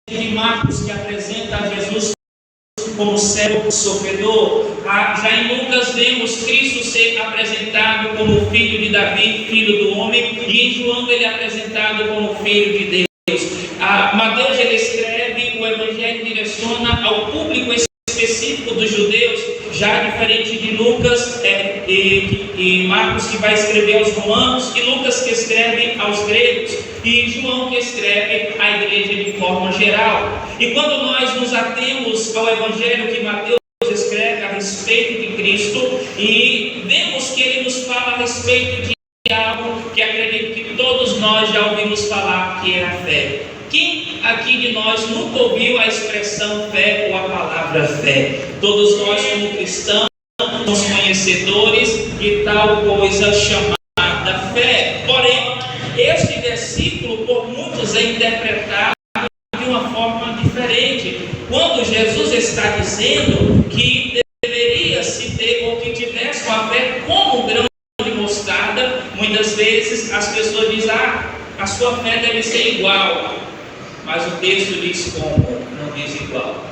de Marcos, que apresenta a Jesus como servo sofredor. Já em Lucas vemos Cristo ser apresentado como filho de Davi, filho do homem, e em João ele é apresentado como filho de Deus. Mateus ele escreve, o evangelho direciona ao público específico dos judeus, já diferente de Lucas e Marcos, que vai escrever aos romanos, e Lucas que escreve aos gregos, e João que escreve à igreja de forma geral. E quando nós nos atemos ao evangelho que Mateus escreve a respeito de Cristo, e vemos que ele nos fala a respeito de algo que acredito que todos nós já ouvimos falar, que é a fé. Quem aqui de nós nunca ouviu a expressão fé ou a palavra fé? Todos nós, como cristãos, somos conhecedores de tal coisa chamada fé. Porém, este versículo por muitos é interpretado de uma forma diferente. Quando Jesus está dizendo que deveria se ter ou que tivesse uma fé como um grão de mostarda, muitas vezes as pessoas dizem: a sua fé deve ser igual. Mas o texto diz como, não diz igual.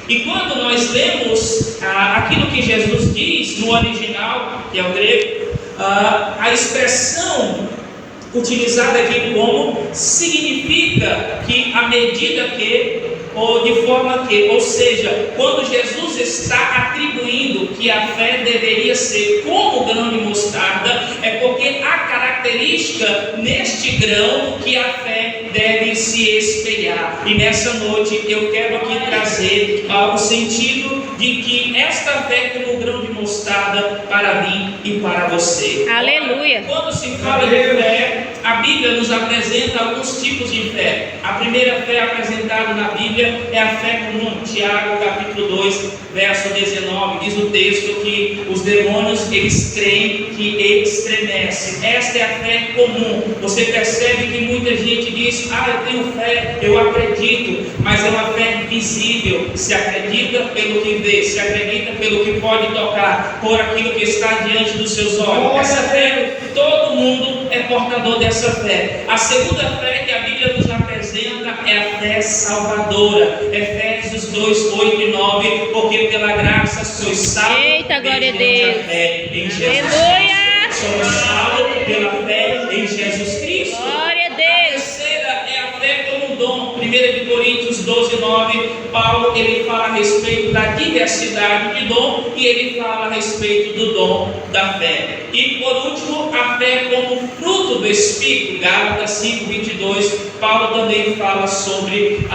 E quando nós lemos aquilo que Jesus diz no original, que é o grego, a expressão utilizada aqui como significa que à medida que, ou de forma que, ou seja, quando Jesus está atribuindo que a fé deveria ser como o grão de mostarda, é porque há característica neste grão que a fé deve se espelhar. E nessa noite eu quero aqui trazer o sentido de que esta fé como o grão de mostarda para mim e para você. Aleluia! Quando se fala de fé, a Bíblia nos apresenta alguns tipos de fé. A primeira fé apresentada na Bíblia é a fé comum. Tiago capítulo 2, verso 19, diz o texto que os demônios, eles creem que eles estremecem. Esta é a fé comum. Você percebe que muita gente diz: eu tenho fé, eu acredito, mas é uma fé visível. Se acredita pelo que vê, se acredita pelo que pode tocar, por aquilo que está diante dos seus olhos. Essa fé, todo mundo é portador dessa fé. A segunda fé que a Bíblia nos apresenta é a fé salvadora. Efésios 2, 8 e 9, porque pela graça sois salvos. Eita, glória a Deus. A fé em Jesus Aleluia. Cristo. Somos salvos pela fé em Jesus Cristo. Glória a A Deus. terceira é a fé como dom. 1 Coríntios 12, 9, Paulo ele fala a respeito da diversidade de dom, e ele fala a respeito do dom da fé. E por último, a fé como fruto do Espírito. Gálatas 5, 22, Paulo também fala sobre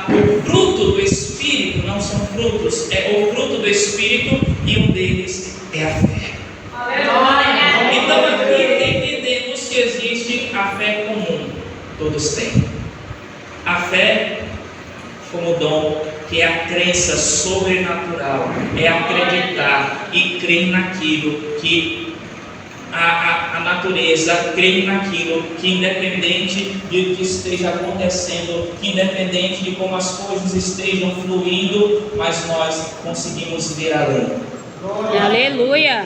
o fruto do Espírito. Não são frutos, é o fruto do Espírito, e um deles é a fé. Então aqui entendemos que existe a fé comum, todos têm. A fé como dom, que é a crença sobrenatural, é acreditar e crer naquilo que a natureza, crer naquilo que, independente de que esteja acontecendo, que independente de como as coisas estejam fluindo, mas nós conseguimos ver além. Aleluia!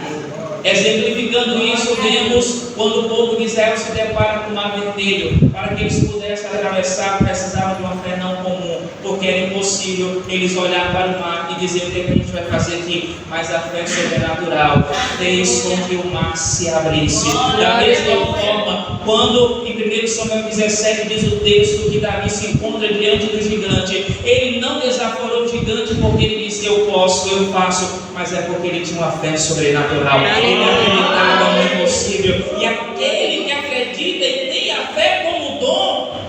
Exemplificando isso, vemos quando o povo de Israel se depara com o mar vermelho. Para que eles pudessem atravessar, precisavam de uma fé não comum, porque era impossível eles olhar para o mar e dizer: o que a gente vai fazer aqui? Mas a fé sobrenatural fez com que o mar se abrisse. Da mesma forma, quando em 1 Samuel 17 diz o texto que Davi se encontra diante do gigante, ele não desaforou o gigante porque ele disse: eu posso, eu faço, mas é porque ele tinha uma fé sobrenatural. Ele acreditava no impossível. E aquele que acredita e tem a fé como dom,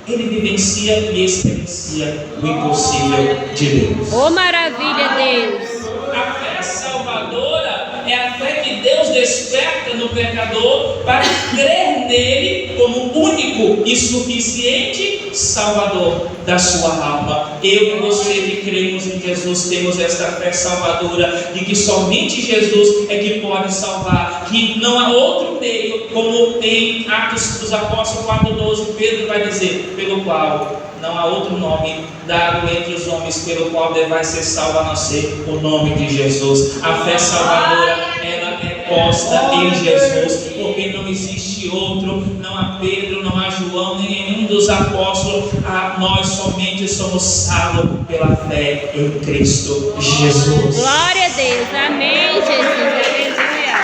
ele vivencia e experiencia o impossível de Deus. Oh, maravilha, Deus! A fé salvadora é a fé que Deus desperta no pecador para crer nele como único e suficiente Salvador da sua alma. Eu e você que cremos em Jesus temos esta fé salvadora de que somente Jesus é que pode salvar, que não há outro meio, como em Atos dos Apóstolos 4:12, Pedro vai dizer, pelo qual não há outro nome dado entre os homens pelo qual devai ser salvo a não ser o nome de Jesus. A fé salvadora, ela é posta em Jesus, porque não existe outro, não há Pedro, não há João, nem nenhum dos apóstolos. Nós somente somos salvos pela fé em Cristo Jesus. Glória a Deus. Amém, Jesus. Aleluia.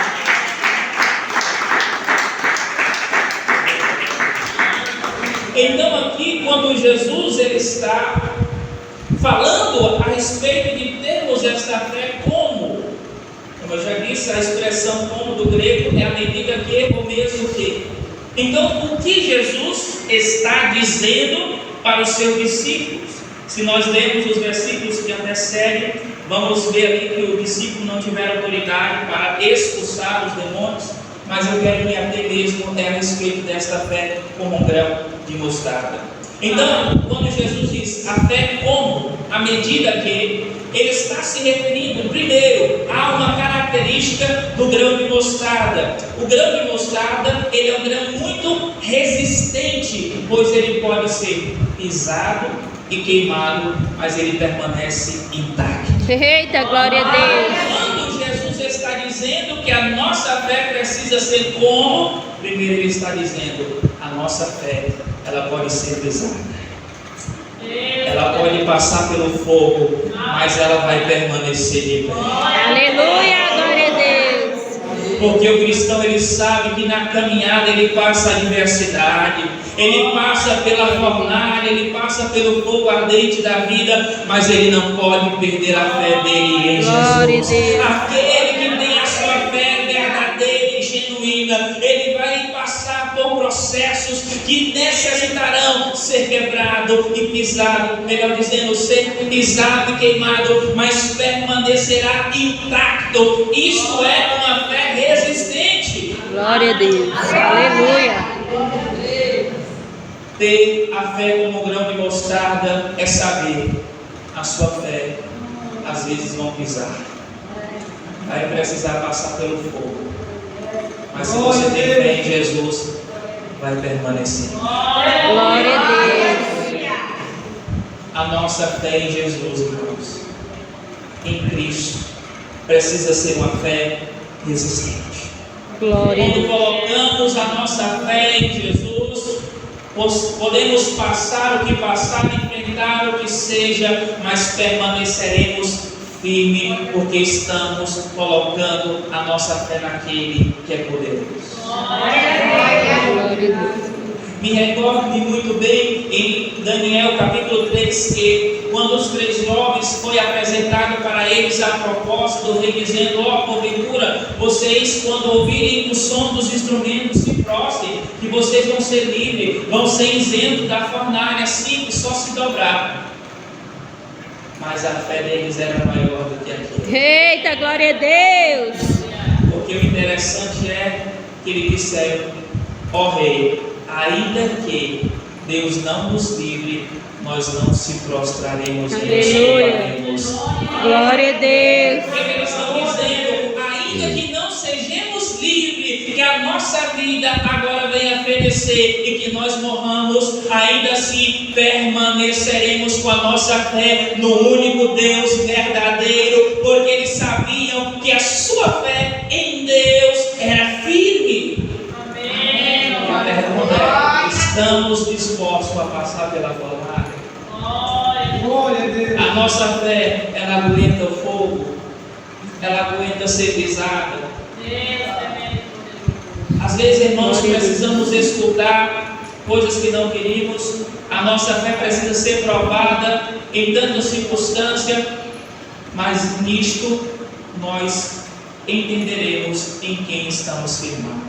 Então aqui, quando Jesus ele está falando a respeito de termos esta fé como eu já disse, a expressão como do grego é a medida que ou mesmo que. Então, o que Jesus está dizendo para os seus discípulos? Se nós lermos os versículos que antecedem, vamos ver aqui que o discípulo não tiver autoridade para expulsar os demônios, mas eu quero me ater mesmo a respeito desta fé como um grão de mostarda. Então, quando Jesus diz a fé como a medida que, ele está se referindo, primeiro, a uma característica do grão de mostarda. O grão de mostarda, ele é um grão muito resistente, pois ele pode ser pisado e queimado, mas ele permanece intacto. Eita, glória a Deus. Quando Jesus está dizendo que a nossa fé precisa ser como, primeiro ele está dizendo, a nossa fé, ela pode ser pisada. Ela pode passar pelo fogo, mas ela vai permanecer de pé. Aleluia, glória a Deus. Porque o cristão ele sabe que na caminhada ele passa a adversidade, ele passa pela fornalha, ele passa pelo fogo ardente da vida, mas ele não pode perder a fé dele em Jesus. Aquele que tem a sua fé verdadeira e genuína, ele vai passar por processos que necessitarão ser quebrado e pisado, melhor dizendo, ser pisado e queimado, mas permanecerá intacto. Isto é uma fé resistente. Glória a Deus. Aleluia. Ter a fé como um grão de mostarda é saber a sua fé às vezes vão pisar, vai precisar passar pelo fogo, mas se você tem fé em Jesus, vai permanecer. Glória a Deus. A nossa fé em Jesus, irmãos, em Cristo, precisa ser uma fé resistente. Glória a Quando Deus. colocamos a nossa fé em Jesus, podemos passar o que passar, enfrentar o que seja, mas permaneceremos firmes, porque estamos colocando a nossa fé naquele que é poderoso. Glória a Deus. Me recordo muito bem em Daniel capítulo 3, que quando os 3 jovens foi apresentado para eles a proposta do rei, dizendo: ó, porventura, vocês quando ouvirem o som dos instrumentos se prostrem, que vocês vão ser livres, vão ser isentos da fornalha, assim que só se dobrar. Mas a fé deles era maior do que aquilo. Eita, glória a Deus. Porque o interessante é que eles disseram: ó rei, ainda que Deus não nos livre, nós não se prostraremos. Aleluia. Glória a Deus. O que eles estão dizendo? Ainda que não sejamos livres, que a nossa vida agora venha fenecer e que nós morramos, ainda assim permaneceremos com a nossa fé no único Deus verdadeiro, porque eles sabiam que a sua fé em Deus era firme. Amém. A pergunta é: estamos dispostos a passar pela fornalha? A nossa fé, ela aguenta o fogo, ela aguenta ser pisada. Às vezes, irmãos, precisamos escutar coisas que não queríamos. A nossa fé precisa ser provada em tantas circunstâncias, mas nisto nós entenderemos em quem estamos firmados.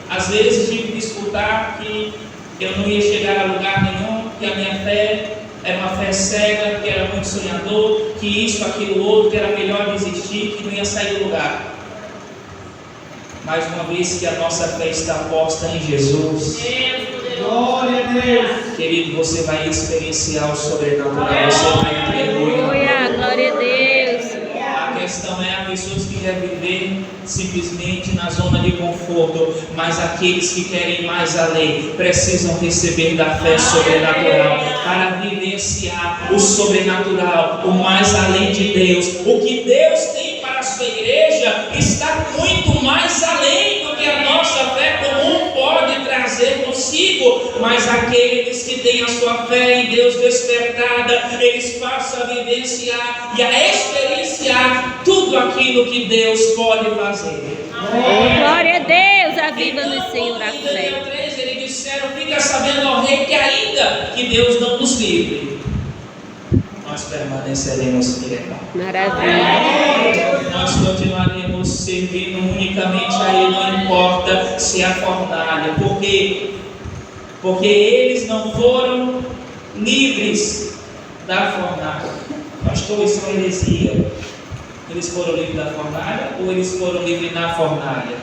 Às vezes tive que escutar que eu não ia chegar a lugar nenhum, que a minha fé era uma fé cega, que era muito sonhador, que isso, aquilo, outro, que era melhor desistir, que não ia sair do lugar. Mas uma vez que a nossa fé está posta em Jesus, glória a Deus, querido, você vai experienciar o sobrenatural, você vai entender. Glória a Deus. A questão é: há pessoas que querem viver simplesmente na zona de conforto, mas aqueles que querem mais além precisam receber da fé sobrenatural para vivenciar o sobrenatural, o mais além de Deus, o que Deus tem para a sua sua igreja está muito mais além do que a nossa fé comum pode trazer consigo, mas aqueles que têm a sua fé em Deus despertada, eles passam a vivenciar e a experienciar tudo aquilo que Deus pode fazer. Glória a Deus, aviva-nos, Então, Senhor, a em Daniel fé. 3, eles disseram: fica sabendo, ó rei, que ainda que Deus não nos livre, nós permaneceremos fiéis. Maravilha. Nós continuaremos servindo unicamente a Ele, não importa se há fornalha. Por quê? Porque eles não foram livres da fornalha. Pastor, isso é uma heresia. Eles foram livres da fornalha ou eles foram livres na fornalha?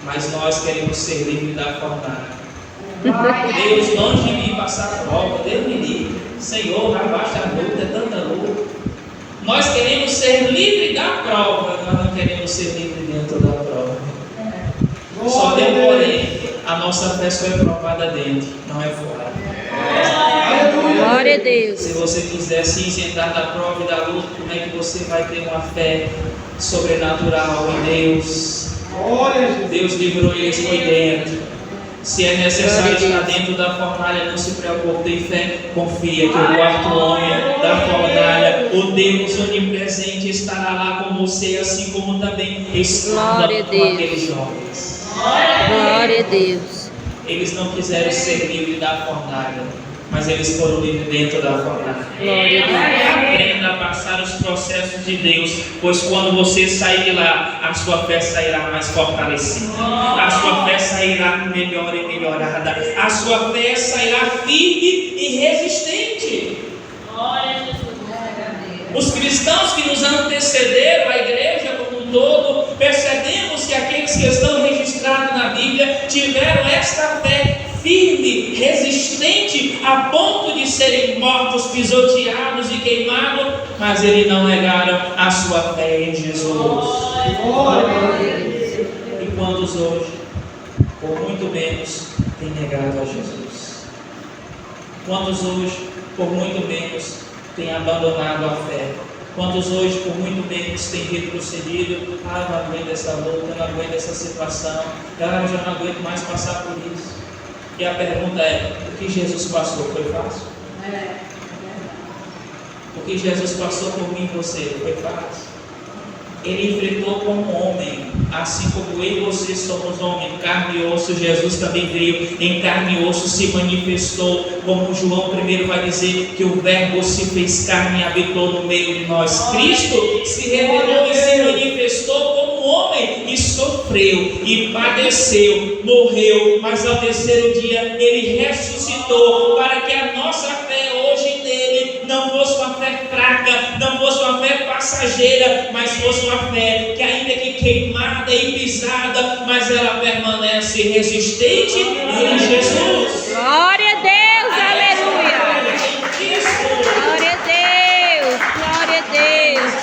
Mas nós queremos ser livres da fornalha. Deus, longe de mim passar prova, Deus me livre. Senhor, abaixa a luta, é tanta luta. Nós queremos ser livres da prova, nós não queremos ser livres dentro da prova. Só tem porém, a nossa fé só é provada dentro, não é fora. Glória a Deus. Se você quiser se isentar da prova e da luta, como é que você vai ter uma fé sobrenatural em Deus? Deus livrou eles, foi dentro. Se é necessário estar dentro da fornalha, não se preocupe, tem fé, confia que o quarto homem da fornalha, o Deus onipresente, estará lá com você, assim como também estava com aqueles jovens. Glória a Deus. Eles não quiseram ser livres da fornalha, mas eles foram livres dentro da fornalha. Glória a Deus. Aprenda a passar os processos de Deus, pois quando você sair de lá, a sua fé sairá mais fortalecida, a sua fé sairá melhor e melhorada, a sua fé sairá firme e resistente. Os cristãos que nos antecederam, a igreja como um todo, percebemos que aqueles que estão registrados na Bíblia tiveram esta fé firme, resistente, a ponto de serem mortos, pisoteados e queimados, mas eles não negaram a sua fé em Jesus. E quantos hoje, por muito menos, têm negado a Jesus? Quantos hoje, por muito menos, têm abandonado a fé? Quantos hoje, por muito menos, têm retrocedido? Eu não aguento essa luta, eu não aguento essa situação, eu já não aguento mais passar por isso. E a pergunta é: o que Jesus passou foi fácil? O que Jesus passou por mim e você foi fácil? Ele enfrentou como homem, assim como eu e você somos homem, carne e osso. Jesus também veio em carne e osso, se manifestou, como João 1 vai dizer, que o Verbo se fez carne e habitou no meio de nós. Cristo se revelou e se manifestou como homem, e sofreu, e padeceu, morreu, mas ao terceiro dia ele ressuscitou, para que a nossa fé hoje nele não fosse uma fé fraca, não fosse uma fé passageira, mas fosse uma fé que, ainda que queimada e pisada, mas ela permanece resistente em Jesus. Glória a Deus, aleluia. Glória a Deus, glória a Deus.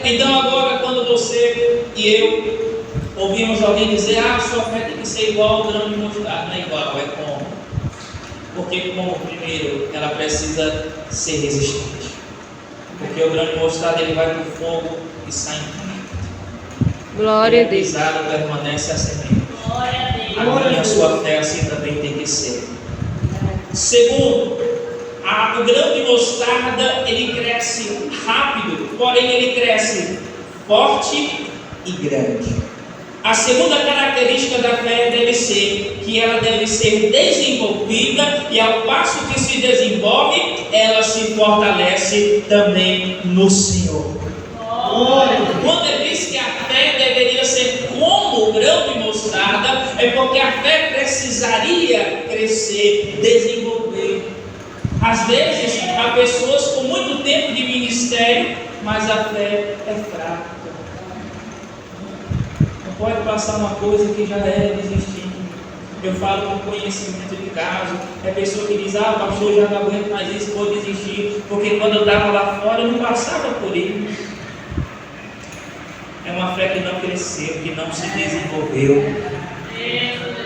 Então agora, quando você e eu ouvimos alguém dizer: a sua fé tem que ser igual ao grão de mostarda, não é igual, é como? Porque como primeiro ela precisa ser resistente, porque o grão de mostarda ele vai para o fogo e sai em pó. Glória a Deus. Pisada permanece a semente. A minha, sua fé assim também tem que ser. Segundo, o grão de mostarda ele cresce rápido, porém ele cresce forte e grande. A segunda característica da fé deve ser que ela deve ser desenvolvida, e ao passo que se desenvolve, ela se fortalece também no Senhor. Quando ele diz que a fé deveria ser como o grão de mostarda, é porque a fé precisaria crescer, desenvolver. Às vezes, há pessoas com muito tempo de ministério, mas a fé é fraca. Não pode passar uma coisa que já é desistir. Eu falo com conhecimento de caso. É pessoa que diz: pastor, já não aguento mais isso, vou desistir, porque quando eu estava lá fora eu não passava por isso. É uma fé que não cresceu, que não se desenvolveu.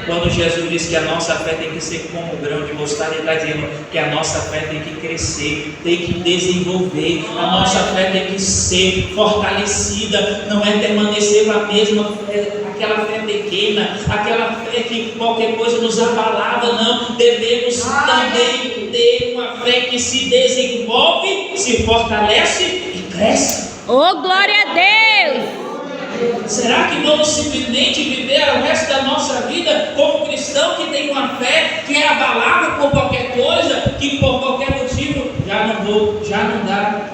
Quando Jesus diz que a nossa fé tem que ser como o grão de mostarda, Ele está dizendo que a nossa fé tem que crescer, tem que desenvolver, a nossa fé tem que ser fortalecida, não é permanecer a mesma fé, aquela fé pequena, aquela fé que qualquer coisa nos abalava, não. Devemos também ter uma fé que se desenvolve, se fortalece e cresce. Oh, glória a Deus! Será que vamos simplesmente viver o resto da nossa vida como cristão que tem uma fé que é abalável por qualquer coisa, que por qualquer motivo já não vou, já não dá?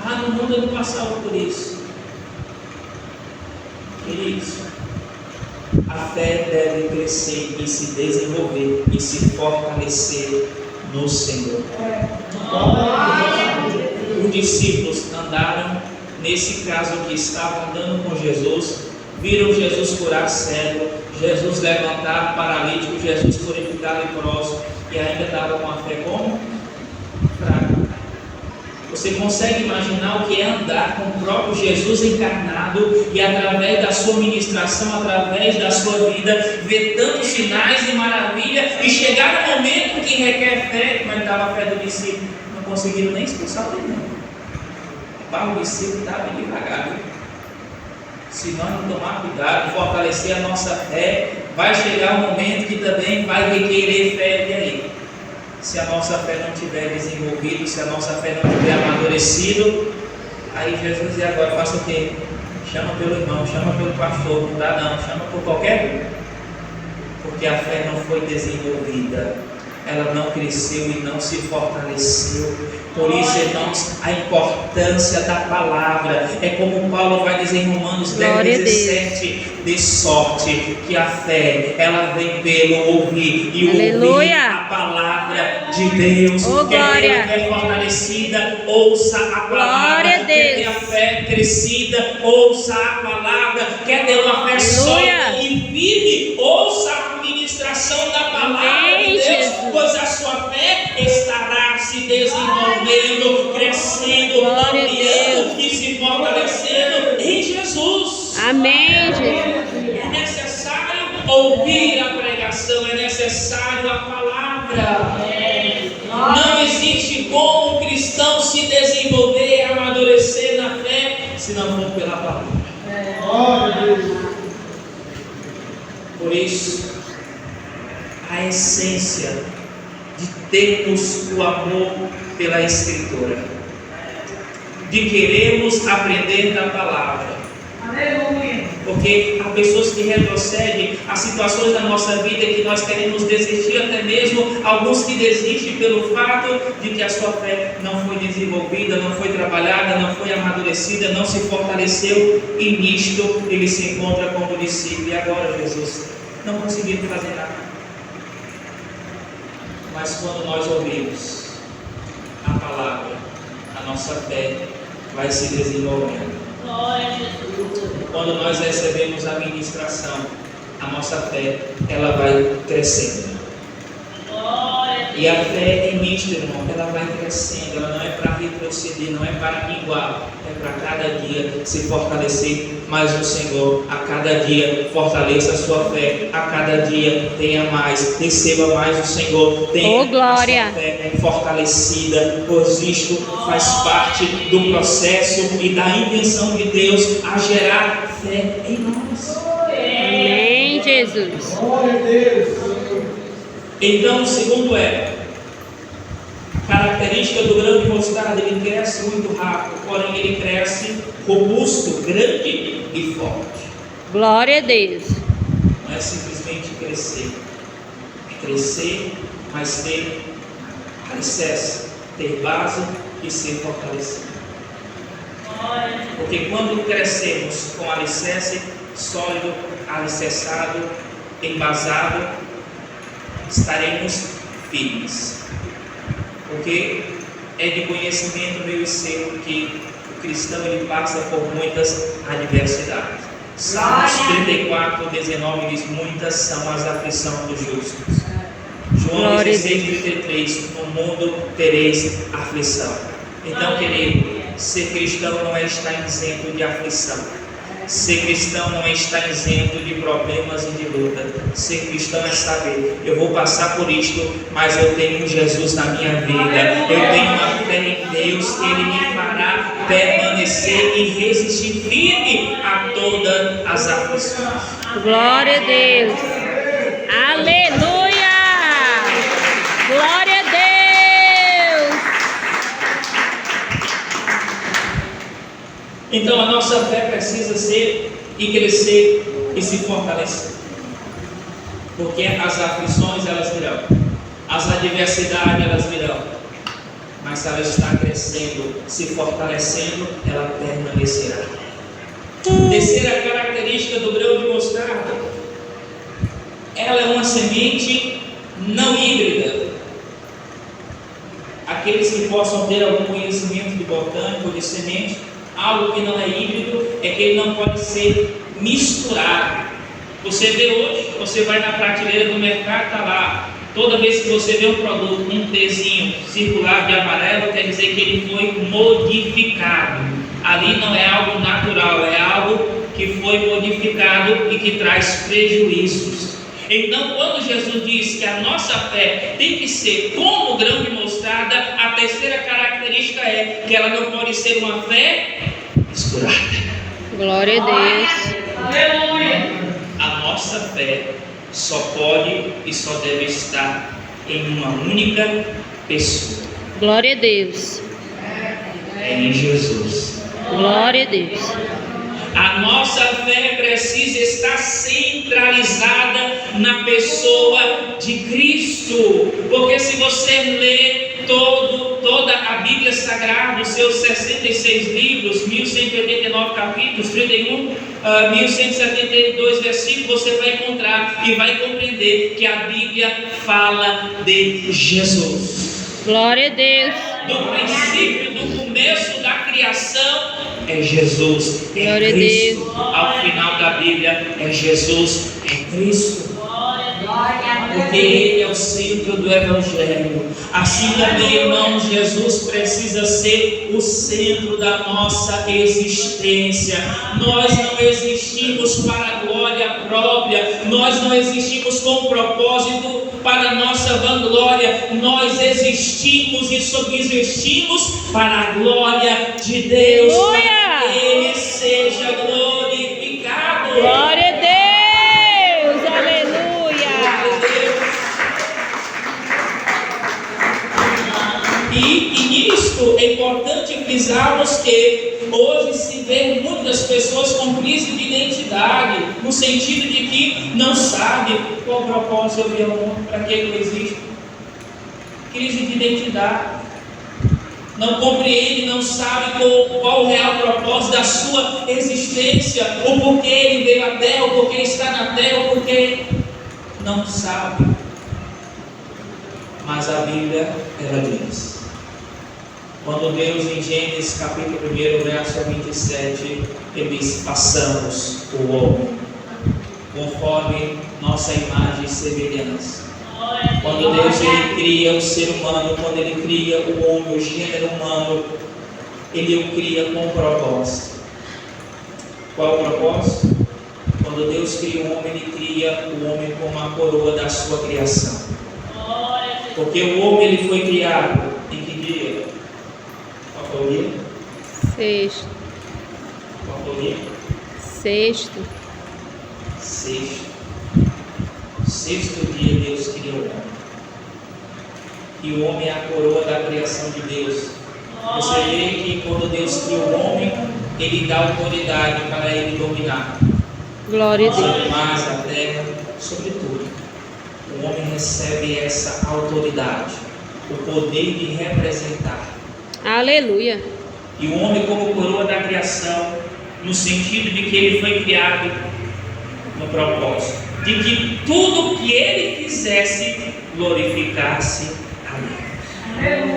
No mundo eu não passava por isso. Queridos, a fé deve crescer e se desenvolver e se fortalecer no Senhor. Os discípulos andaram, nesse caso que estavam andando com Jesus, viram Jesus curar cego, Jesus levantar paralítico, Jesus purificar leproso, e ainda estavam com a fé como? Fraca. Você consegue imaginar o que é andar com o próprio Jesus encarnado e através da sua ministração, através da sua vida, ver tantos sinais e maravilha e chegar no momento que requer fé, como estava a fé do discípulo, não conseguiram nem expulsar o demônio. O discípulo estava devagar. Se nós não tomar cuidado, fortalecer a nossa fé, vai chegar um momento que também vai requerer fé. E aí? Se a nossa fé não tiver desenvolvido, se a nossa fé não tiver amadurecido, aí Jesus diz: agora faça o quê? Chama pelo irmão, chama pelo pastor, não dá não, chama por qualquer um, porque a fé não foi desenvolvida, ela não cresceu e não se fortaleceu. Por isso, irmãos, a importância da palavra é como Paulo vai dizer em Romanos 10:17, de sorte que a fé, ela vem pelo ouvir, e ouvir a palavra de Deus. Quer ter a fé fortalecida, ouça a palavra. Quer ter a fé crescida, ouça a palavra. Quer ter uma fé sólida e firme, ouça a ministração da palavra de Deus, pois a sua fé estará se desenvolvendo, crescendo, ampliando e se fortalecendo em Jesus. Amém, Jesus. É necessário ouvir a pregação, é necessário a palavra. Não existe como um cristão se desenvolver, amadurecer na fé, se não for pela palavra. Por isso, a essência de termos o amor pela Escritura, de querermos aprender da palavra. Aleluia. Porque há pessoas que retrocedem, há situações da nossa vida que nós queremos desistir, até mesmo alguns que desistem pelo fato de que a sua fé não foi desenvolvida, não foi trabalhada, não foi amadurecida, não se fortaleceu, e nisto ele se encontra como discípulo. E agora, Jesus, não conseguimos fazer nada. Mas quando nós ouvimos a palavra, a nossa fé vai se desenvolvendo. Quando nós recebemos a ministração, a nossa fé, ela vai crescendo. E a fé é mista, irmão, ela vai crescendo, ela não é para retroceder, não é para igual, é para cada dia se fortalecer mais no Senhor. A cada dia fortaleça a sua fé, a cada dia tenha mais, receba mais o Senhor, tenha a sua fé fortalecida, pois isto faz parte do processo e da intenção de Deus a gerar fé em nós. Amém, Jesus. Glória a Deus. Então, o segundo é, a característica do grão de mostarda: ele cresce muito rápido, porém ele cresce robusto, grande e forte. Glória a Deus. Não é simplesmente crescer, é crescer, mas ter alicerce, ter base e ser fortalecido. Porque quando crescemos com alicerce sólido, alicerçado, embasado, estaremos firmes. Porque é de conhecimento meu e seu que o cristão ele passa por muitas adversidades. Salmos 34:19 diz: muitas são as aflições dos justos. João 16:33: no mundo tereis aflição. Então, querido, ser cristão não é estar isento de aflição. Ser cristão não é estar isento de problemas e de luta. Ser cristão é saber, eu vou passar por isto, mas eu tenho um Jesus na minha vida. Eu tenho uma fé em Deus, que Ele me fará permanecer e resistir firme a todas as aflições. Glória a Deus. Aleluia. Glória a Deus. Então a nossa fé precisa ser e crescer e se fortalecer. Porque as aflições elas virão, as adversidades elas virão. Mas se ela está crescendo, se fortalecendo, ela permanecerá. Terceira característica do grão de mostarda: ela é uma semente não híbrida. Aqueles que possam ter algum conhecimento de botânico, de semente, algo que não é híbrido é que ele não pode ser misturado. Você vê hoje, você vai na prateleira do mercado, está lá. Toda vez que você vê um produto, um Tzinho circular de amarelo, quer dizer que ele foi modificado. Ali não é algo natural, é algo que foi modificado e que traz prejuízos. Então, quando Jesus diz que a nossa fé tem que ser como o grão de mostarda, a terceira característica é que ela não pode ser uma fé misturada. Glória a Deus. Aleluia! A nossa fé só pode e só deve estar em uma única pessoa. Glória a Deus. É em Jesus. Glória a Deus. A nossa fé precisa estar centralizada na pessoa de Cristo. Porque se você ler toda a Bíblia Sagrada, os seus 66 livros, 1189 capítulos, 1172 versículos, você vai encontrar e vai compreender que a Bíblia fala de Jesus. Glória a Deus. Do princípio, do começo da criação, é Jesus, é Glória Cristo. Ao final da Bíblia, é Jesus, é Cristo. Porque Ele é o centro do Evangelho. Assim também, irmãos, Jesus precisa ser o centro da nossa existência. Nós não existimos para a glória própria. Nós não existimos com propósito para a nossa vanglória. Nós existimos e subsistimos para a glória de Deus. Para que Ele seja glorificado. Glória a Deus. Aleluia. E nisto é importante frisarmos que hoje se vê muitas pessoas com crise de identidade, no sentido de que não sabe qual o propósito do mundo, para que ele existe. Crise de identidade. Não compreende, não sabe qual o real propósito da sua existência, o porquê ele veio à terra, o porquê está na terra, o porquê não sabe. Mas a Bíblia, ela diz, quando Deus em Gênesis capítulo 1, verso 27, ele diz: façamos o homem conforme nossa imagem e semelhança. Quando Deus ele cria o ser humano, quando ele cria o homem, o gênero humano, ele o cria com um propósito. Qual o propósito? Quando Deus cria o homem, ele cria o homem como a coroa da sua criação. Porque o homem ele foi criado em que dia? Qual foi o dia? Sexto. Qual foi o dia? Sexto. Sexto dia Deus criou o homem. E o homem é a coroa da criação de Deus. Você vê que quando Deus criou o homem, ele dá autoridade para ele dominar. Glória a Deus. Sobre o mar, a terra, sobre tudo. O homem recebe essa autoridade, o poder de representar. Aleluia. E o homem como coroa da criação, no sentido de que ele foi criado no propósito, de que tudo que ele fizesse glorificasse a Deus.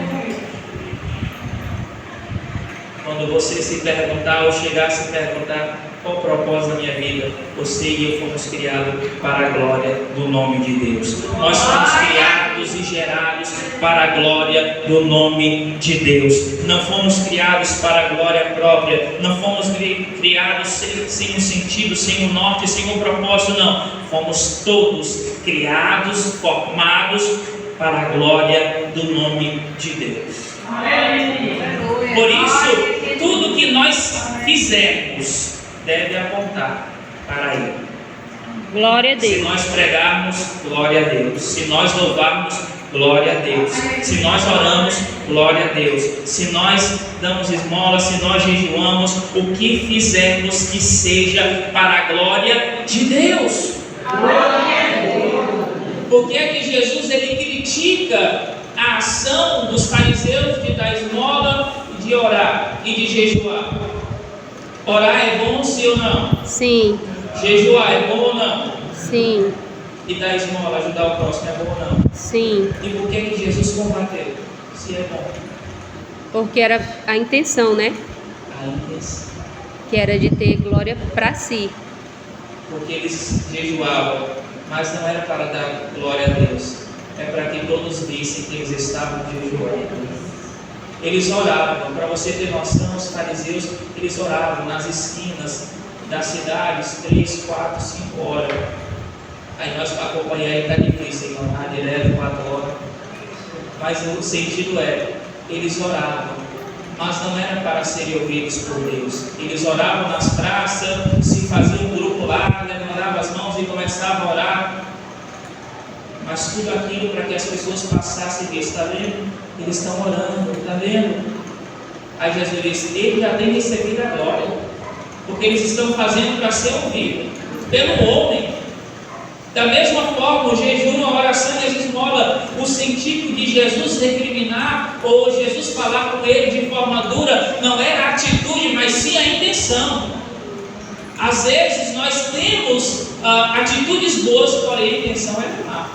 Quando você se perguntar ou chegar a se perguntar Qual o propósito da minha vida? Você e eu fomos criados para a glória do nome de Deus. Nós fomos criados e gerados para a glória do nome de Deus. Não fomos criados para a glória própria. Não fomos criados sem um sentido, sem um norte, sem um propósito, não. Fomos todos criados, formados para a glória do nome de Deus. Por isso, tudo que nós fizermos deve apontar para Ele. Glória a Se Deus. nós pregarmos, glória a Deus. Se nós louvarmos, glória a Deus. Se nós oramos, glória a Deus. Se nós damos esmola, se nós jejuamos, o que fizermos que seja para a glória de Deus. Por que é que Jesus ele critica a ação dos fariseus de dar esmola, de orar e de jejuar? Orar é bom, sim ou não? Sim, Jejuar é bom ou não? sim, E dar esmola, ajudar o próximo é bom ou não? sim. E por que que Jesus combateu? Se é bom. Porque era a intenção, né? A intenção. Que era de ter glória para si. Porque eles jejuavam, mas não era para dar glória a Deus. É para que todos vissem que eles estavam jejuando. Eles oravam, para você ter noção, os fariseus, eles oravam nas esquinas das cidades 3, 4, 5 horas. Aí nós para acompanhar aí está difícil, orar direto 4 horas. Mas o sentido é, eles oravam, mas não era para serem ouvidos por Deus. Eles oravam nas praças, se faziam um grupo lá, levantavam as mãos e começavam a orar. Mas tudo aquilo para que as pessoas passassem e está vendo? Eles estão orando, está vendo? Aí Jesus disse, ele já tem recebido a glória, porque eles estão fazendo para ser ouvido pelo homem. Da mesma forma, o jejum, a oração e a esmola, o sentido de Jesus recriminar ou Jesus falar com ele de forma dura, não era a atitude, mas sim a intenção. Às vezes nós temos atitudes boas, porém a intenção é má.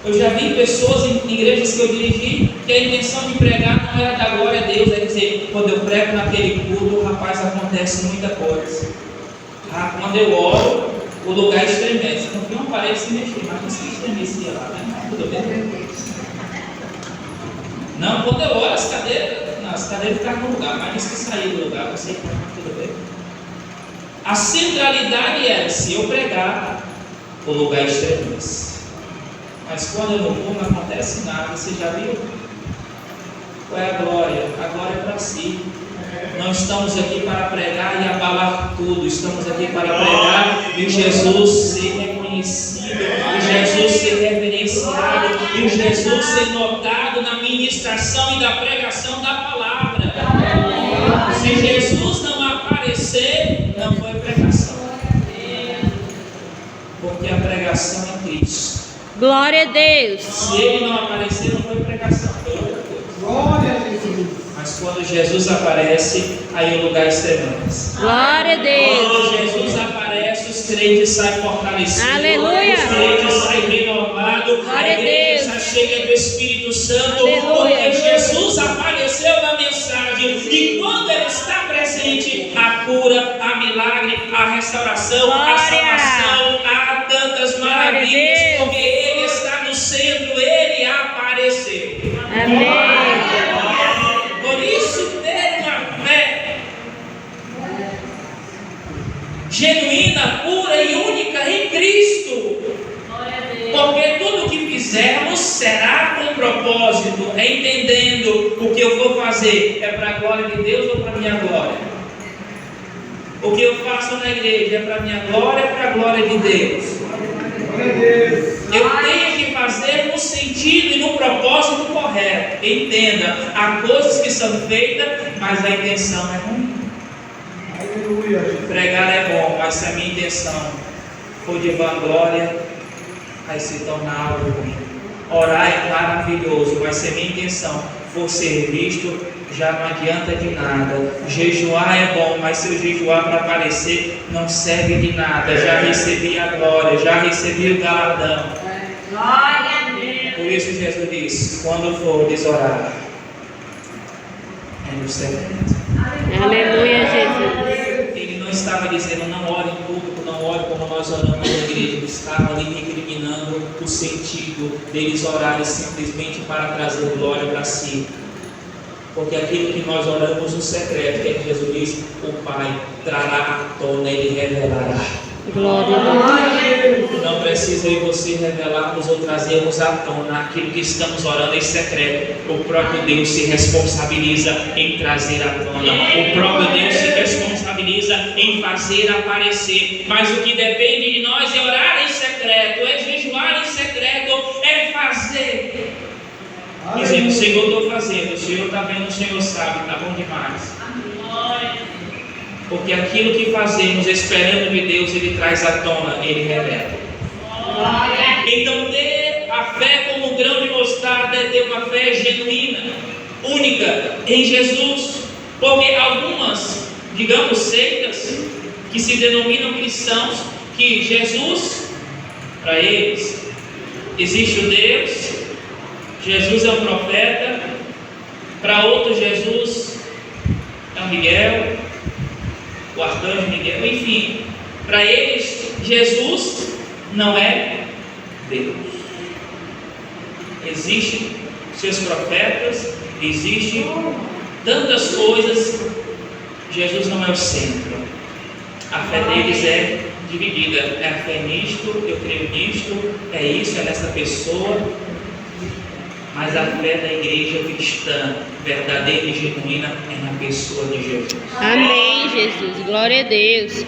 Eu já vi pessoas em igrejas que eu dirigi que a intenção de pregar não era dar glória a Deus, é dizer, quando eu prego naquele culto, rapaz, acontece muita coisa. Quando eu oro, o lugar estremece. Não vi uma parede se mexer, mas se estremecia lá, né? Tudo bem? Não, quando eu oro, as cadeiras ficam no lugar, mas disse que sair do lugar, você está tudo bem. A centralidade era, se eu pregar, o lugar estremece. Mas quando eu não vou, não acontece nada. Você já viu? Qual é a glória? A glória é para si. Não estamos aqui para pregar e abalar tudo. Estamos aqui para pregar e Jesus ser reconhecido, e Jesus ser reverenciado, e Jesus ser notado na ministração e da pregação da palavra. Se Jesus não aparecer, não foi pregação. Porque a pregação é Cristo. Glória a Deus. Se ele não aparecer, não foi pregação, foi outra coisa. Glória a Jesus. Mas quando Jesus aparece, aí o lugar estremece. Glória a Deus. Quando Jesus aparece, os crentes saem fortalecidos. Aleluia. Os crentes saem renovados. Glória A a igreja Deus. está cheia do Espírito Santo. Aleluia. Porque Jesus apareceu na mensagem. E quando ele está presente, a cura, a milagre, a restauração, a Glória. salvação, há tantas maravilhas. Porque ele está no centro, ele apareceu. Amém. Por isso, ter uma fé genuína, pura e única em Cristo. Porque tudo que fizermos será com propósito, entendendo o que eu vou fazer é para a glória de Deus ou para a minha glória. O que eu faço na igreja é para a minha glória ou para a glória de Deus. Eu tenho que fazer no sentido e no propósito correto. Entenda, há coisas que são feitas, mas a intenção é ruim. Aleluia. Pregar é bom, mas se a minha intenção for de vanglória, vai se tornar algo ruim. Orar é maravilhoso, mas se a minha intenção for ser visto, já não adianta de nada. Jejuar é bom, mas se eu jejuar para aparecer, não serve de nada. Já recebi a glória, já recebi o galardão. Por isso Jesus disse, quando for orar, é no secreto. Aleluia, Jesus. Ele estava dizendo, não ore em público, não ore como nós oramos na igreja. Ele estava ali recriminando o sentido deles orarem simplesmente para trazer glória para si. Porque aquilo que nós oramos no secreto, que Jesus diz, o Pai trará à tona, Ele revelará. Glória a Deus. Não precisa eu e você revelarmos ou trazermos à tona aquilo que estamos orando em secreto. O próprio Deus se responsabiliza em trazer à tona. O próprio Deus se responsabiliza em fazer aparecer. Mas o que depende de nós é orar em secreto, é jejuar em secreto, é fazer. Dizendo, Senhor, estou fazendo, o Senhor está vendo, o Senhor sabe, está bom demais. Porque aquilo que fazemos esperando de Deus, Ele traz à tona, Ele revela. Então ter a fé como um grão de mostarda é ter uma fé genuína, única em Jesus. Porque algumas, digamos, seitas que se denominam cristãos, que Jesus, para eles, existe o Deus, Jesus é um profeta, para outros Jesus é um Miguel, o arcanjo Miguel, enfim, para eles Jesus não é Deus. Existem seus profetas, existem tantas coisas, Jesus não é o centro. A fé deles é dividida, é a fé nisto, eu creio nisto, é isso, é nessa pessoa. Mas a fé da igreja cristã, verdadeira e genuína, é na pessoa de Jesus. Amém, Jesus. Glória a Deus.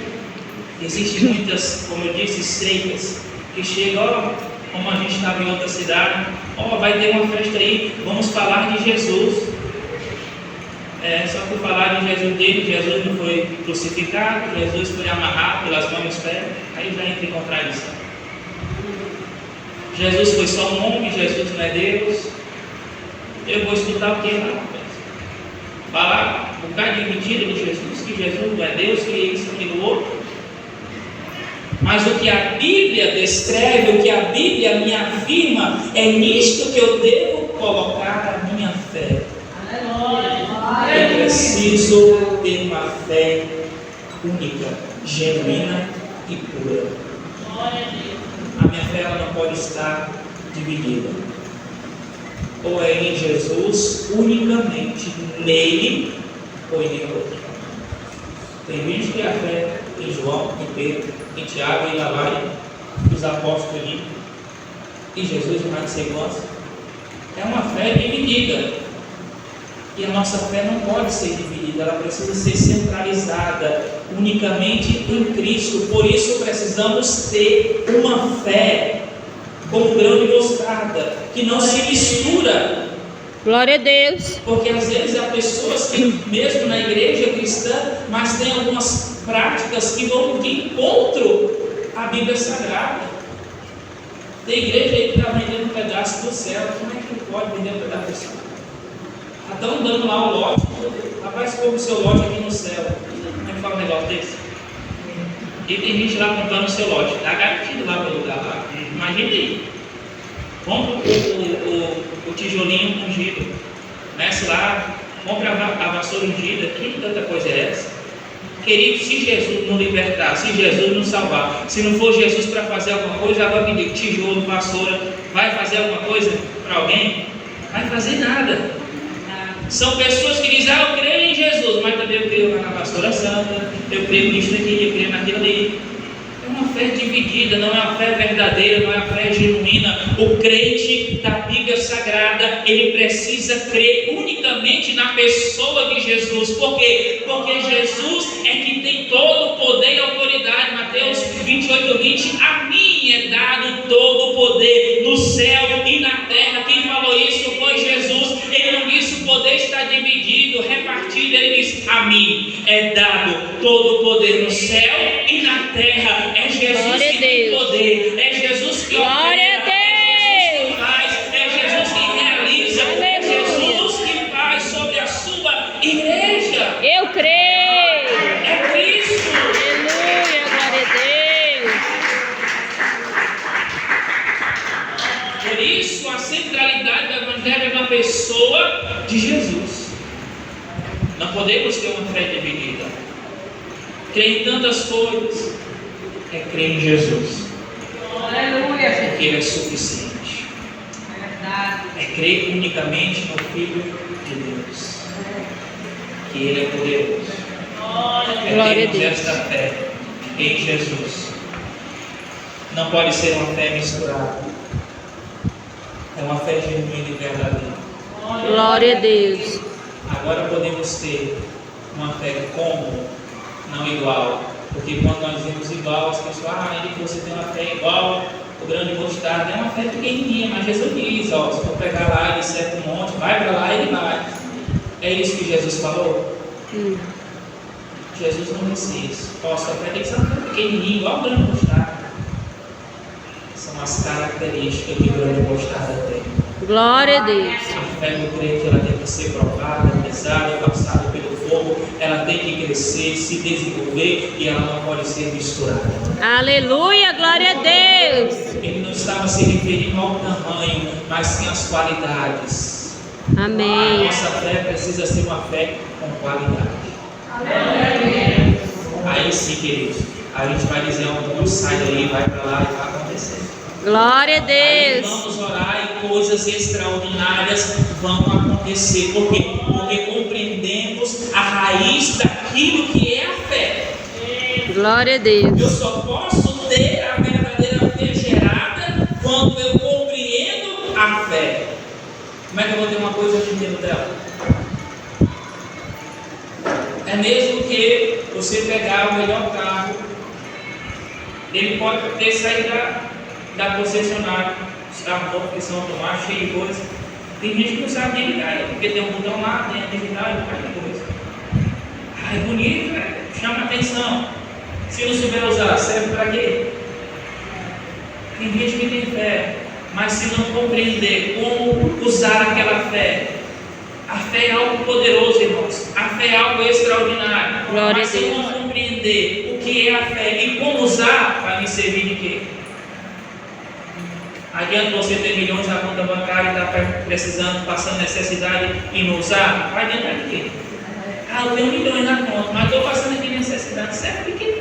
Existem muitas, como eu disse, seitas que chegam, ó, como a gente estava em outra cidade, ó, vai ter uma festa aí, vamos falar de Jesus. Só que falar de Jesus dele, Jesus não foi crucificado, Jesus foi amarrado pelas mãos e os pés, aí já entra em contradição. Jesus foi só um homem, Jesus não é Deus. Eu vou escutar o que lá? Falar um bocado de mentira de Jesus, que Jesus não é Deus, que isso, aquilo, outro. Mas o que a Bíblia descreve, o que a Bíblia me afirma, é nisto que eu devo colocar a minha fé. Eu preciso ter uma fé única, genuína e pura. A minha fé ela não pode estar dividida. Ou é em Jesus unicamente, nele, ou em nenhum outro. Tem gente que a fé em João, em Pedro, em Tiago, em Lavário, os apóstolos ali, e Jesus mais de segurança. É uma fé dividida. E a nossa fé não pode ser dividida, ela precisa ser centralizada unicamente em Cristo. Por isso precisamos ter uma fé como um grão de mostarda, que não se mistura. Glória a Deus. Porque às vezes há pessoas que, mesmo na igreja cristã, mas tem algumas práticas que vão de encontro à Bíblia Sagrada. Tem igreja aí que está vendendo um pedaço do céu. Como é que pode vender um pedaço do céu? Estão dando lá o lote, rapaz, compra o seu lote aqui no céu. Como é que fala um negócio desse? E tem gente lá comprando o seu lote, está garantido lá pelo lugar lá. Imagina aí. Compra o tijolinho ungido, desce lá, compra a vassoura ungida. Que tanta coisa é essa? Querido, se Jesus não libertar, se Jesus não salvar, se não for Jesus para fazer alguma coisa, agora me diga, tijolo, vassoura, vai fazer alguma coisa para alguém? Vai fazer nada. São pessoas que dizem, eu creio em Jesus, mas também eu creio na vassoura santa, eu creio nisso aqui, eu creio naquilo ali. É uma fé dividida, não é uma fé verdadeira, não é uma fé genuína. O crente da Bíblia Sagrada, ele precisa crer unicamente na pessoa de Jesus. Por quê? Porque Jesus é que tem todo o poder e autoridade. Mateus 28:20, a mim é dado todo o poder no céu e na terra. Quem falou isso foi Jesus. Ele não disse o poder está dividido, repartido. Ele disse, a mim é dado todo o poder no céu e na terra. É Jesus que tem poder, é Jesus que opera, é Jesus que faz, é Jesus que realiza, é Jesus que faz sobre a sua igreja. Eu creio. É Cristo. Aleluia, glória a Deus. Por isso a centralidade do Evangelho é na pessoa de Jesus. Não podemos ter uma fé dividida. crer em tantas coisas, é crer em Jesus. Aleluia. Porque Ele é suficiente. É verdade. É crer unicamente no Filho de Deus. Que Ele é poderoso. É Glória a termos Deus. esta fé em Jesus. Não pode ser uma fé misturada. É uma fé genuína e verdadeira. Glória a Deus. Agora podemos ter uma fé como, não igual. Porque quando nós vemos igual, as pessoas, ainda que você tem uma fé igual, o grande mostarda é uma fé pequenininha, mas Jesus diz, se for pegar lá e cerca um monte, vai para lá e ele vai. É isso que Jesus falou? Jesus não disse isso. Sua fé tem que ser uma fé pequenininha, igual o grande mostarda. São as características que o grande mostarda tem. Glória a Deus. A fé no crente, ela tem que ser provada, pesada, passada pelo fogo, ela tem que crescer, se desenvolver e ela não pode ser misturada. Aleluia. Glória a Deus. Ele não estava se referindo ao tamanho, mas sim às qualidades. A Amém. nossa fé precisa ser uma fé com qualidade. Aí sim, queridos, a gente vai dizer ao mundo, sai daí, vai para lá e vai acontecer. Glória a Aí Deus. vamos orar e coisas extraordinárias vão acontecer. Por quê? Porque compreendemos a raiz daquilo que é a fé. Glória a Deus. Eu só posso ter a verdadeira fé gerada quando eu compreendo a fé. Como é que eu vou ter uma coisa aqui dentro dela? É mesmo que você pegar o melhor carro, ele pode ter saído da concessionária, os carros novos que são automáticos, cheios de coisa. Tem gente que não sabe nem ligar, porque tem um botão lá, tem a digital, e faz coisa. É bonito, chama atenção. Se não souber usar, serve para quê? Tem gente que tem fé, mas se não compreender como usar aquela fé, a fé é algo poderoso, irmãos. A fé é algo extraordinário. Glória Mas a se eu Deus. não compreender o que é a fé e como usar, vai me servir de quê? Adianta você ter milhões na conta bancária e estar precisando, passando necessidade e não usar? Vai adiantar de quê? Eu tenho milhões na conta, mas estou passando aqui necessidade. Serve de quê?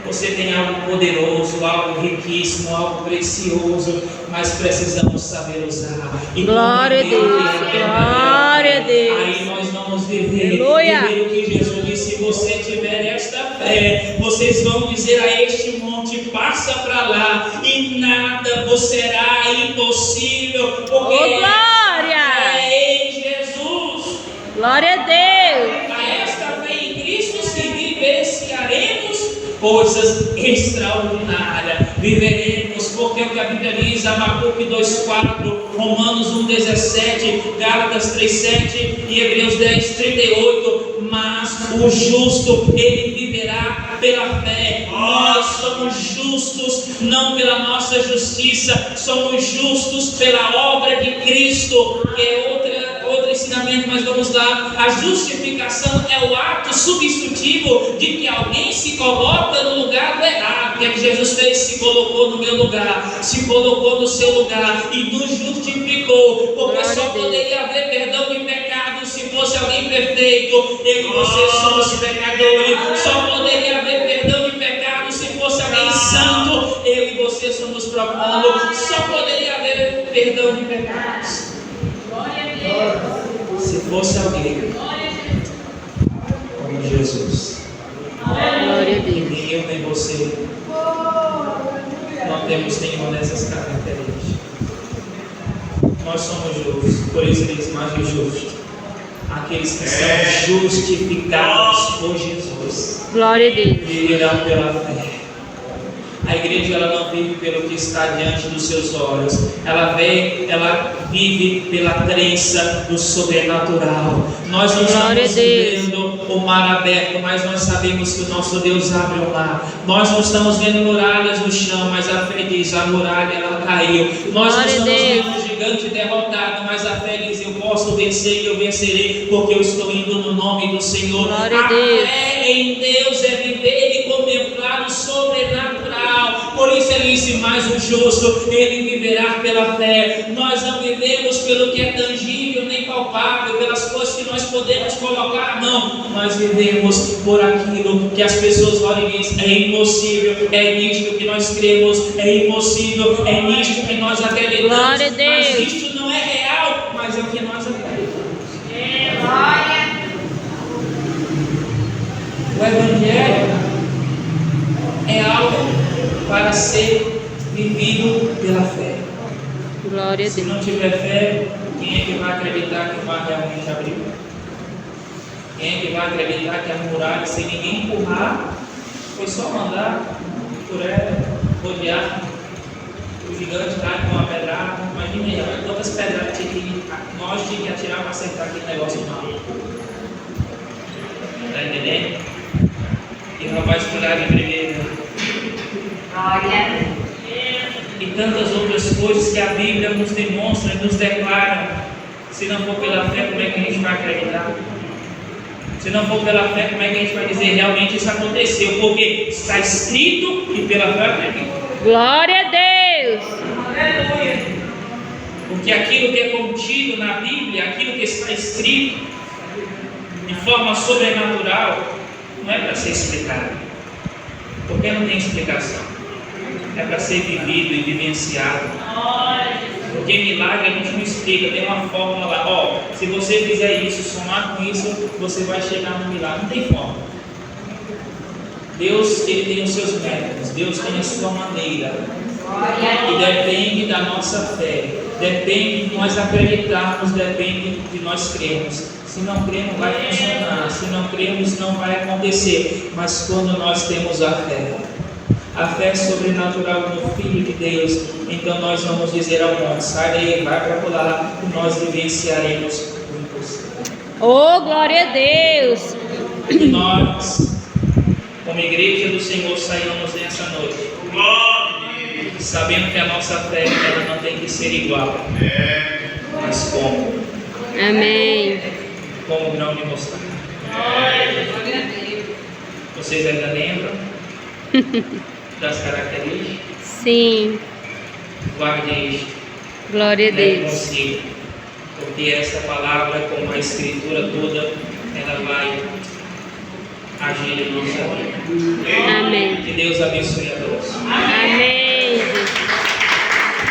Você tem algo poderoso, algo riquíssimo, algo precioso, mas precisamos saber usar. E Glória a compreender Deus. o que é Glória a Deus. Aí nós vamos viver Aleluia. o que Jesus disse: se você tiver esta fé, vocês vão dizer a este monte, passa para lá, e nada vos será impossível, porque Glória. é em Jesus. Glória a Deus. A esta fé em Cristo se vivenciaremos coisas extraordinárias. Viveremos, porque o que a Bíblia diz, Abacuque 2,4, Romanos 1,17, Gálatas 3,7 e Hebreus 10,38. Mas o justo, ele viverá pela fé. Nós somos justos não pela nossa justiça, somos justos pela obra de Cristo, que é outro ensinamento, mas vamos lá. A justificação é o ato substitutivo de que alguém se coloca no lugar do errado. O que é que Jesus fez? Se colocou no meu lugar, se colocou no seu lugar e nos justificou, porque só poderia haver perdão de pecado se fosse alguém perfeito. Eu e você somos pecadores. Só poderia haver perdão de pecado se fosse alguém santo. Eu e você somos profanos. Só poderia haver perdão de pecados se fosse alguém como Jesus. Glória a Deus. Nem eu nem você não temos nenhuma dessas características. Nós somos justos, por isso ele diz: mais o justo, aqueles que são justificados por Jesus, Glória a Deus. viverão pela fé. A igreja, ela não vive pelo que está diante dos seus olhos, ela vive pela crença no sobrenatural. Nós não estamos vendo o mar aberto, mas nós sabemos que o nosso Deus abre o mar. Nós não estamos vendo muralhas no chão, mas a fé diz: a muralha, ela caiu. Nós não estamos vendo um gigante derrotado, mas a fé diz: eu posso vencer e eu vencerei, porque eu estou indo no nome do Senhor. A fé em Deus é viver e contemplar o sobrenatural. Por isso velhice, mas o justo, ele viverá pela fé. Nós não vivemos pelo que é tangível nem palpável, pelas coisas que nós podemos colocar a mão. Nós vivemos por aquilo que as pessoas olham e dizem: é impossível, é nisto que nós cremos, é impossível, é nisto que nós acreditamos. Glória a Deus. Mas isto não é real, mas é o que nós acreditamos. O Evangelho é algo para ser vivido pela fé. Glória a Se Deus. não tiver fé, quem é que vai acreditar que vai realmente abrir? Quem é que vai acreditar que a muralha, sem ninguém empurrar, foi só mandar por ela, rodear, o gigante cai com uma pedrada? Imagina aí, quantas pedradas nós tínhamos que atirar para acertar aquele negócio mal. Está entendendo? E o rapaz curar de primeiro. E tantas outras coisas que a Bíblia nos demonstra e nos declara. Se não for pela fé, como é que a gente vai acreditar? Se não for pela fé, como é que a gente vai dizer realmente isso aconteceu? Porque está escrito e pela fé acredito. Glória a Deus. Porque aquilo que é contido na Bíblia, aquilo que está escrito de forma sobrenatural, não é para ser explicado. Porque não tem explicação. É para ser vivido e vivenciado. Porque milagre a gente não explica, tem uma fórmula lá. Ó, se você fizer isso, somar com isso, você vai chegar no milagre. Não tem fórmula. Deus, ele tem os seus métodos, Deus tem a sua maneira. E depende da nossa fé. Depende de nós acreditarmos, depende de nós cremos. Se não cremos, vai funcionar. Se não cremos, não vai acontecer. Mas quando nós temos a fé sobrenatural no Filho de Deus, então nós vamos dizer ao monte: sai daí, vai para lá, e nós vivenciaremos o impossível. Oh, glória a Deus. E nós, como igreja do Senhor, saímos nessa noite, sabendo que a nossa fé, ela não tem que ser igual, mas como? Amém. Como grão de mostarda. Vocês ainda lembram das características? Sim. Guarde isto. Glória a Deus. Consigo, porque essa palavra, como a escritura toda, ela vai agir em nossa vida. Amém. Que Deus abençoe a todos. Amém.